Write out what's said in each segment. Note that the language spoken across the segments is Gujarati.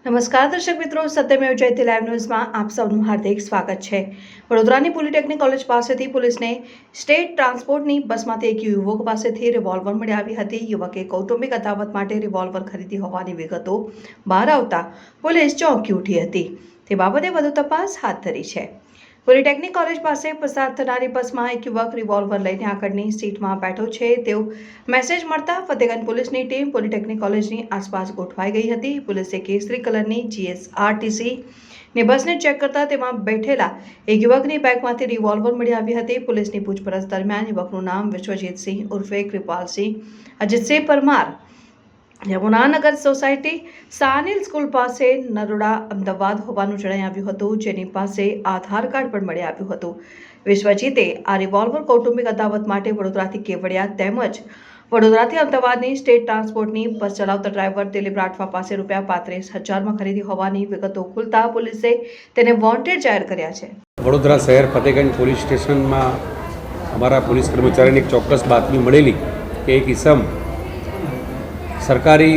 નમસ્કાર દર્શક મિત્રો, સત્યમેવ જયતે લાઈવ ન્યૂઝમાં આપ સૌનું હાર્દિક સ્વાગત છે। વડોદરાની પોલિટેકનિક કોલેજ પાસેથી પોલીસને સ્ટેટ ટ્રાન્સપોર્ટની બસમાંથી એક યુવક પાસેથી રિવોલ્વર મળી આવી હતી। યુવકે કૌટુંબિક અદાવત માટે રિવોલ્વર ખરીદી હોવાની વિગતો બહાર આવતા પોલીસ ચોંકી ઉઠી હતી। તે બાબતે વધુ તપાસ હાથ ધરી છે। પોલિટેકનિક કોલેજ પાસે પસાર થનારી બસમાં એક યુવક રિવોલ્વર લઈને આગળની સીટમાં બેઠો છે તેવું મેસેજ મળતા ફતેગંજ પોલીસની ટીમ પોલિટેકનિક કોલેજની આસપાસ ગોઠવાઈ ગઈ હતી। પોલીસે કેસરી કલરની GSRTC ની બસને ચેક કરતા તેમાં બેઠેલા એક યુવકની બેગમાંથી રિવોલ્વર મળી આવી હતી। પોલીસની પૂછપરછ દરમિયાન યુવકનું નામ વિશ્વજીતસિંહ ઉર્ફે કૃપાલસિંહ અજીતસિંહ પરમાર, યમુનાનગર સોસાયટી સાનિલ સ્કૂલ પાસે નરોડા અમદાવાદ હોવાનું જણાઈ આવ્યું હતું, જેની પાસે આધાર કાર્ડ પણ મળી આવ્યું હતું। વિશ્વજીતે આ રિવોલ્વર કૌટુંબિક અદાવત માટે વડોદરાથી કેવડિયા તેમજ વડોદરાથી અમદાવાદની સ્ટેટ ટ્રાન્સપોર્ટની બસ ચલાવતા ડ્રાઈવર દિલીપ રાઠવા પાસે ₹35,000 ખરીદી હોવાની વિગતો ખુલતા પોલીસે તેને વોન્ટેડ જાહેર કર્યા છે। વડોદરા શહેર ફતેગંજ પોલીસ સ્ટેશનમાં અમારા પોલીસ કર્મચારીને એક ચોક્કસ બાતમી મળેલી કે એક ઇસમ સરકારી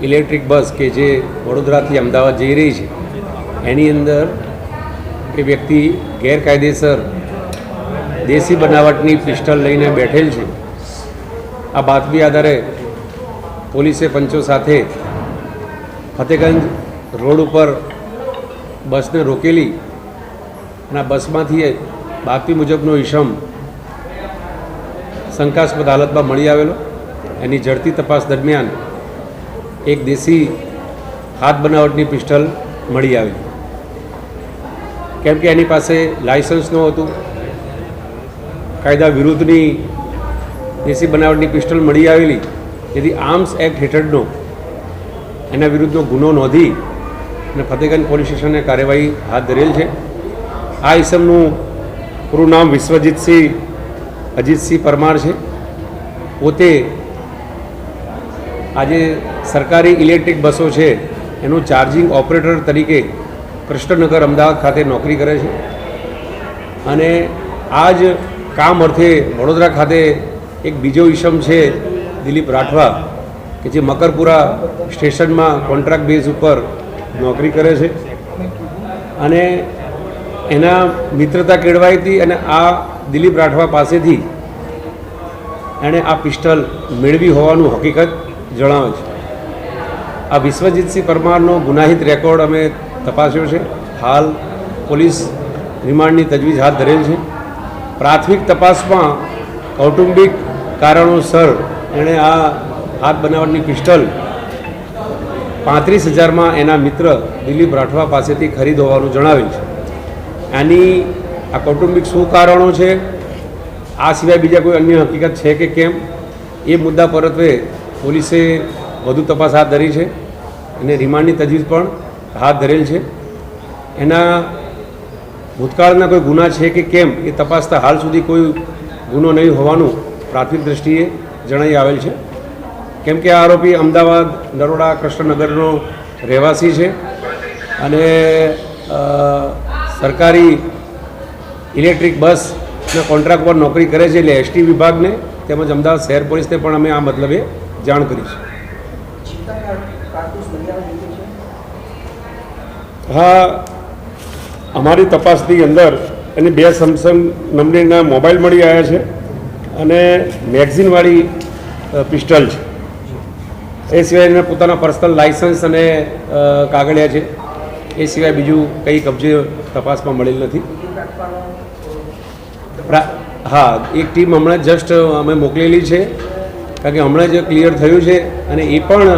ઇલેક્ટ્રિક બસ કે જે વડોદરાથી અમદાવાદ જઈ રહી છે એની અંદર એ વ્યક્તિ ગેરકાયદેસર દેશી બનાવટની પિસ્ટલ લઈને બેઠેલ છે। આ બાતમી આધારે પોલીસે પંચો સાથે ફતેગંજ રોડ ઉપર બસને રોકેલી અને આ બસમાંથી બાતમી મુજબનો ઇસમ શંકાસ્પદ હાલતમાં મળી આવેલો। એની ઝડપી તપાસ દરમિયાન એક દેશી હાથ બનાવટની પિસ્ટલ મળી આવી, કેમ કે એની પાસે લાયસન્સ નહોતું, કાયદા વિરુદ્ધની દેશી બનાવટની પિસ્ટલ મળી આવેલી, જેથી આર્મ્સ એક્ટ હેઠળનો એના વિરુદ્ધનો ગુનો નોંધી અને ફતેગંજ પોલીસ સ્ટેશને કાર્યવાહી હાથ ધરેલ છે। આ ઇસમનું પૂરું નામ વિશ્વજીતસિંહ અજીતસિંહ પરમાર છે। પોતે આજે સરકારી ઇલેક્ટ્રિક બસો છે એનું ચાર્જિંગ ઓપરેટર તરીકે કૃષ્ણનગર અમદાવાદ ખાતે નોકરી કરે છે અને આ જ કામ અર્થે વડોદરા ખાતે એક બીજો ઇસમ છે દિલીપ રાઠવા કે જે મકરપુરા સ્ટેશનમાં કોન્ટ્રાક્ટ બેઝ ઉપર નોકરી કરે છે અને એના મિત્રતા કેળવાઈ હતી અને આ દિલીપ રાઠવા પાસેથી એણે આ પિસ્ટલ મેળવી હોવાનું હકીકત જણાવે છે। આ વિશ્વજીતસિંહ પરમારનો ગુનાહિત રેકોર્ડ અમે તપાસ્યો છે। હાલ પોલીસ રિમાન્ડની તજવીજ હાથ ધરેલ છે। પ્રાથમિક તપાસમાં કૌટુંબિક કારણોસર એણે આ હાથ બનાવટની પિસ્ટલ 35,000માં એના મિત્ર દિલીપ રાઠવા પાસેથી ખરીદ હોવાનું જણાવેલ છે। આની આ કૌટુંબિક શું કારણો છે, આ સિવાય બીજા કોઈ અન્ય હકીકત છે કે કેમ, એ મુદ્દા પરત્વે પોલીસે વધુ તપાસ હાથ ધરી છે અને રિમાન્ડની તજવીજ પણ હાથ ધરેલ છે। એના ભૂતકાળના કોઈ ગુના છે કે કેમ એ તપાસતા હાલ સુધી કોઈ ગુનો નહીં હોવાનું પ્રાથમિક દ્રષ્ટિએ જણાઈ આવેલ છે, કેમ કે આ આરોપી અમદાવાદ નરોડા કૃષ્ણનગરનો રહેવાસી છે અને સરકારી ઇલેક્ટ્રિક બસના કોન્ટ્રાક્ટ પર નોકરી કરે છે। એટલે ST વિભાગને તેમજ અમદાવાદ શહેર પોલીસને પણ અમે આ મતલબે જાણ કરી છે। હા, અમારી તપાસની અંદર એને 2 સેમસંગ નંબરના મોબાઈલ મળી આવ્યા છે અને મેગઝીનવાળી પિસ્ટલ છે। એ સિવાય એને પોતાના પર્સનલ લાયસન્સ અને કાગળિયા છે। એ સિવાય બીજું કંઈ કબજે તપાસમાં મળેલ નથી। હા, એક ટીમ હમણાં જસ્ટ અમે મોકલેલી છે, કારણ કે હમણાં જ ક્લિયર થયું છે અને એ પણ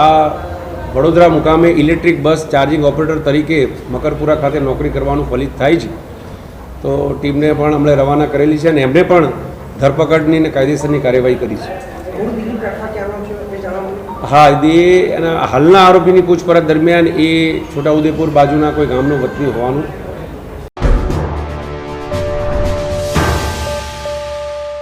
આ વડોદરા મુકામે ઇલેક્ટ્રિક બસ ચાર્જિંગ ઓપરેટર તરીકે મકરપુરા ખાતે નોકરી કરવાનું ફલિત થાય છે। તો ટીમને પણ અમને રવાના કરેલી છે અને એમને પણ ધરપકડની અને કાયદેસરની કાર્યવાહી કરી છે। હા, એ હાલના આરોપીની પૂછપરછ દરમિયાન એ છોટાઉદેપુર બાજુના કોઈ ગામનો વતની હોવાનું